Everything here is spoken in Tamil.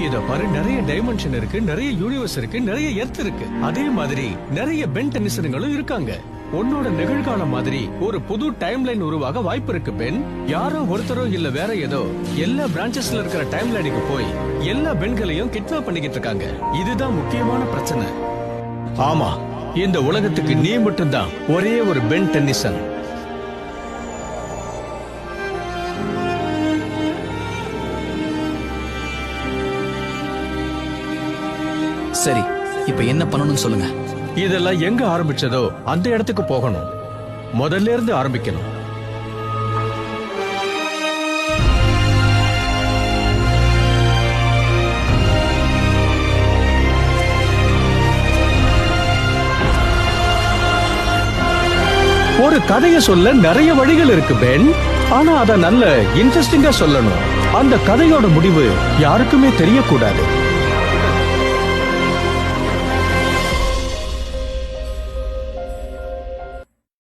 இத பாரு, நிறைய டைமென்ஷன் இருக்கு, நிறைய யூனிவர்ஸ் இருக்கு, நிறைய எர்த் இருக்கு. அதே மாதிரி நிறைய பென் டென்னிசன்களும் இருக்காங்க. உன்னோட நிகழ்காலம் மாதிரி ஒரு புது டைம் லைன் உருவாக வாய்ப்பு இருக்கு பென். யாரோ ஒருத்தரோ இல்ல வேற ஏதோ எல்லா பிரான்ச்சஸ்ல இருக்கிற டைம் லைனுக்கு போய் எல்லா பெண்களையும் கிட்னாப் பண்ணிக்கிட்டு இருக்காங்க. இதுதான் முக்கியமான பிரச்சனை. ஆமா, இந்த உலகத்துக்கு நீ மட்டும்தான் ஒரே ஒரு பென் டென்னிசன். சரி, இப்ப என்ன பண்ணணும்னு சொல்லுங்க. இதெல்லாம் எங்க ஆரம்பிச்சதோ அந்த இடத்துக்கு போகணும். முதல்ல இருந்து ஆரம்பிக்கணும். ஒரு கதையை சொல்ல நிறைய வழிகள் இருக்கு பென். ஆனா அத நல்ல இன்ட்ரெஸ்டிங்கா சொல்லணும். அந்த கதையோட முடிவு யாருக்குமே தெரியக்கூடாது.